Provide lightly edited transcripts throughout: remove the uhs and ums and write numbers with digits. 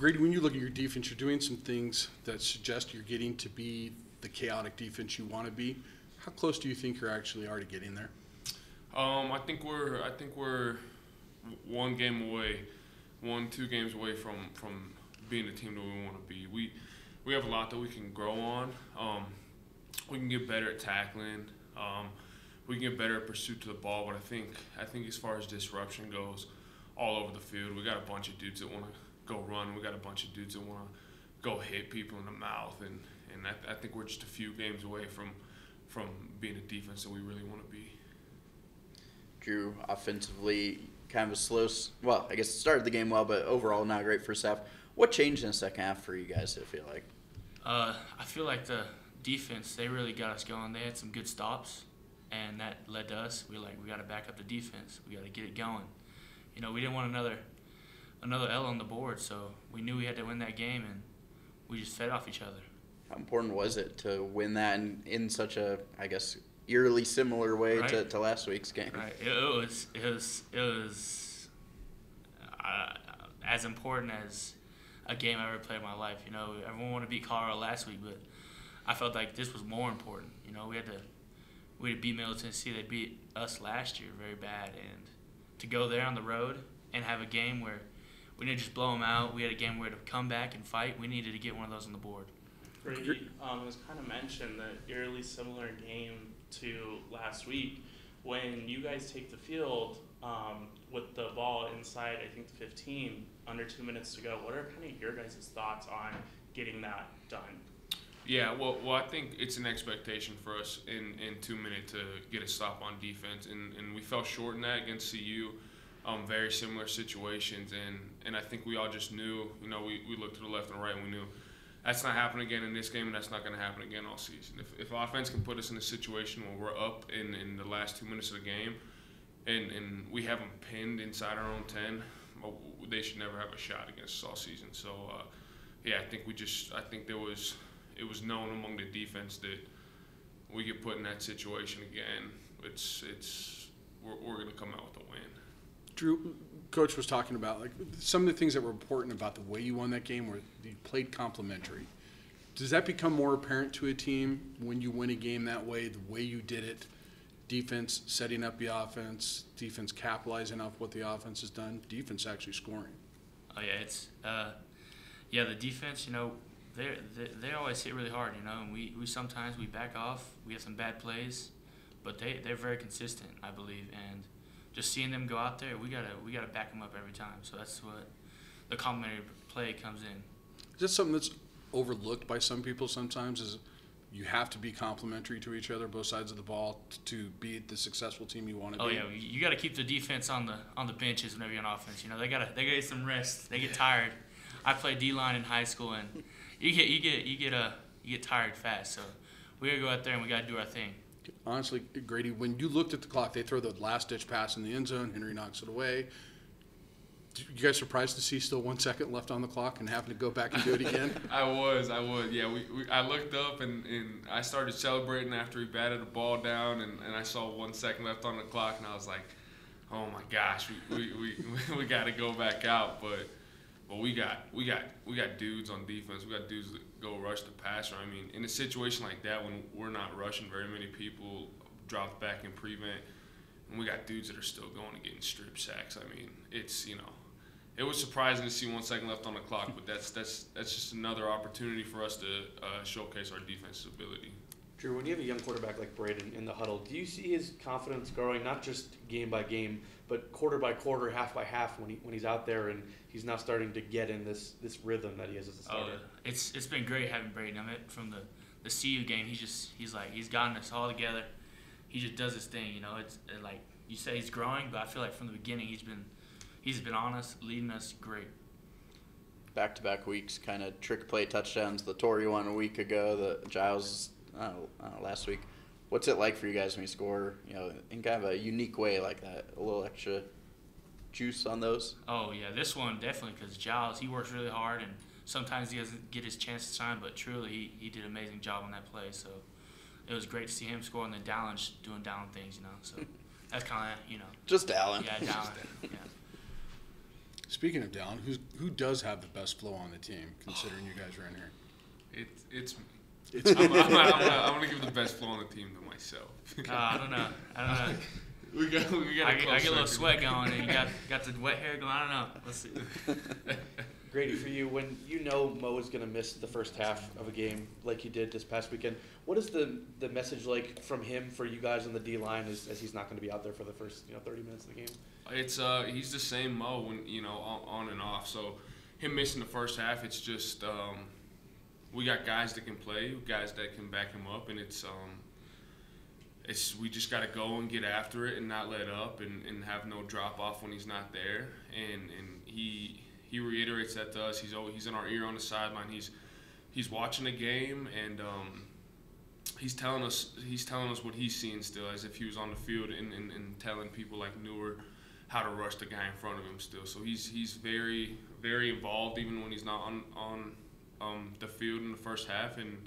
Grady, when you look at your defense, you're doing some things that suggest you're getting to be the chaotic defense you want to be. How close do you think you're actually already getting there? I think we're 2 games away from being the team that we want to be. We have a lot that we can grow on. We can get better at tackling. We can get better at pursuit to the ball. But I think as far as disruption goes, all over the field, we got a bunch of dudes that want to go run. We got a bunch of dudes that want to go hit people in the mouth, and I think we're just a few games away from being a defense that we really want to be. Drew, offensively, kind of a slow, well, I guess it started the game well, but overall not great first half. What changed in the second half for you guys, I feel like? I feel like the defense, they really got us going. They had some good stops, and that led to us. We got to back up the defense. We got to get it going. You know, we didn't want another L on the board, so we knew we had to win that game, and we just fed off each other. How important was it to win that in such a, I guess, eerily similar way Right. to last week's game? Right. It was as important as a game I ever played in my life. You know, everyone wanted to beat Colorado last week, but I felt like this was more important. You know, we had to beat Middle Tennessee. They beat us last year very bad, and to go there on the road and have a game where we didn't just blow them out. We had a game where to come back and fight. We needed to get one of those on the board. Brady, it was kind of mentioned that eerily similar game to last week. When you guys take the field with the ball inside, I think, the 15, under 2 minutes to go, what are kind of your guys' thoughts on getting that done? Yeah, well, I think it's an expectation for us in 2 minutes to get a stop on defense, and we fell short in that against CU. Very similar situations, and I think we all just knew, you know, we looked to the left and right, and we knew that's not happening again in this game, and that's not going to happen again all season. If offense can put us in a situation where we're up in the last 2 minutes of the game, and we have them pinned inside our own 10, they should never have a shot against us all season. So, yeah, I think it was known among the defense that we get put in that situation again. We're going to come out with a win. Drew, Coach was talking about like some of the things that were important about the way you won that game were you played complementary. Does that become more apparent to a team when you win a game that way, the way you did it, defense setting up the offense, defense capitalizing off what the offense has done, defense actually scoring? Oh yeah, it's the defense. You know, they always hit really hard. You know, and we sometimes we back off. We have some bad plays, but they're very consistent, I believe, and just seeing them go out there, we gotta back them up every time. So that's what the complementary play comes in. Is that something that's overlooked by some people sometimes? Is you have to be complementary to each other, both sides of the ball, to be the successful team you want to be? Oh yeah, you got to keep the defense on the benches whenever you're on offense. You know, they gotta get some rest. They get tired. I played D-line in high school, and you get tired fast. So we gotta go out there and we gotta do our thing. Honestly, Grady, when you looked at the clock, they throw the last-ditch pass in the end zone. Henry knocks it away. You guys surprised to see still 1 second left on the clock and having to go back and do it again? I was. Yeah, I looked up and I started celebrating after he batted the ball down, and I saw 1 second left on the clock, and I was like, oh my gosh, we got to go back out. But we got dudes on defense. We got dudes that go rush the passer. I mean, in a situation like that, when we're not rushing very many people, drop back and prevent, and we got dudes that are still going and getting strip sacks. I mean, it's, you know, it was surprising to see 1 second left on the clock, but that's just another opportunity for us to showcase our defensive ability. Drew, when you have a young quarterback like Braden in the huddle, do you see his confidence growing, not just game by game, but quarter by quarter, half by half, when he's out there and he's now starting to get in this rhythm that he has as a starter? It's been great having Braden. I mean, from the CU game, he's gotten us all together. He just does his thing, you know. It's like you say, he's growing, but I feel like from the beginning he's been on us, leading us great. Back-to-back weeks, kind of trick play touchdowns. The Torrey one a week ago, the Giles last week. What's it like for you guys when you score, you know, in kind of a unique way like that? A little extra juice on those? Oh yeah, this one definitely, because Giles, he works really hard, and sometimes he doesn't get his chance to shine, but truly he did an amazing job on that play. So it was great to see him score, and then Dallin doing Dallin things, you know. So that's kind of, you know. Just Dallin. Yeah, Dallin. Yeah. Speaking of Dallin, who does have the best flow on the team, considering you guys are in here? It's me. It's I'm gonna give the best flow on the team to myself. I don't know. We got I get a little sweat going, and you got the wet hair going. I don't know. Let's see. Grady, for you, when you know Mo is going to miss the first half of a game like he did this past weekend, what is the message like from him for you guys on the D line as he's not going to be out there for the first 30 minutes of the game? It's he's the same Mo when on and off. So him missing the first half, it's just we got guys that can play, guys that can back him up, and it's we just got to go and get after it and not let up and have no drop off when he's not there. And he reiterates that to us. He's in our ear on the sideline. He's watching the game and he's telling us what he's seeing still, as if he was on the field and telling people like Newer how to rush the guy in front of him still. So he's very, very involved even when he's not on the field in the first half, and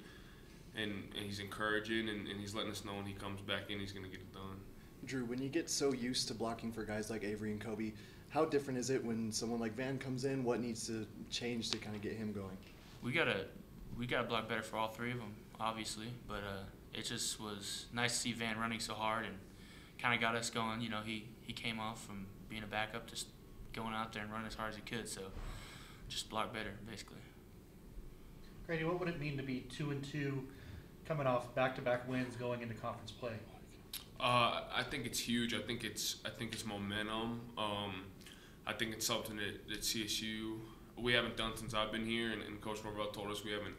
he's encouraging and he's letting us know when he comes back in he's going to get it done. Drew, when you get so used to blocking for guys like Avery and Kobe, how different is it when someone like Van comes in? What needs to change to kind of get him going? We gotta block better for all three of them, obviously. But it just was nice to see Van running so hard and kind of got us going. He came off from being a backup, just going out there and running as hard as he could. So just block better, basically. Grady, what would it mean to be 2-2, coming off back-to-back wins going into conference play? I think it's huge. I think it's momentum. I think it's something that CSU we haven't done since I've been here, and Coach Norvell told us we haven't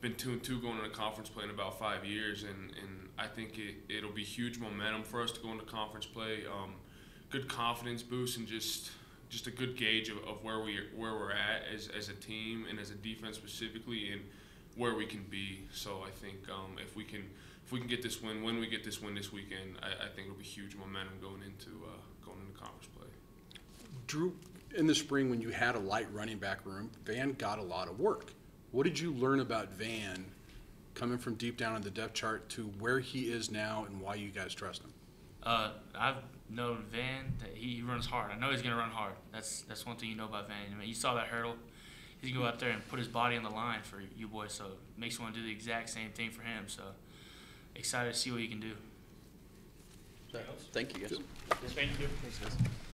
been 2-2 going into conference play in about 5 years, and I think it'll be huge momentum for us to go into conference play. Good confidence boost and just a good gauge of where we're at as a team and as a defense specifically, and where we can be. So I think if we can get this win, when we get this win this weekend, I think it'll be huge momentum going into conference play. Drew, in the spring when you had a light running back room, Van got a lot of work. What did you learn about Van coming from deep down on the depth chart to where he is now, and why you guys trust him? I've known Van that he runs hard. I know he's going to run hard. That's one thing you know about Van. I mean, you saw that hurdle. He's going to go out there and put his body on the line for you boys, so it makes you want to do the exact same thing for him. So excited to see what he can do. Thank you, guys. Thank you. Thanks, guys.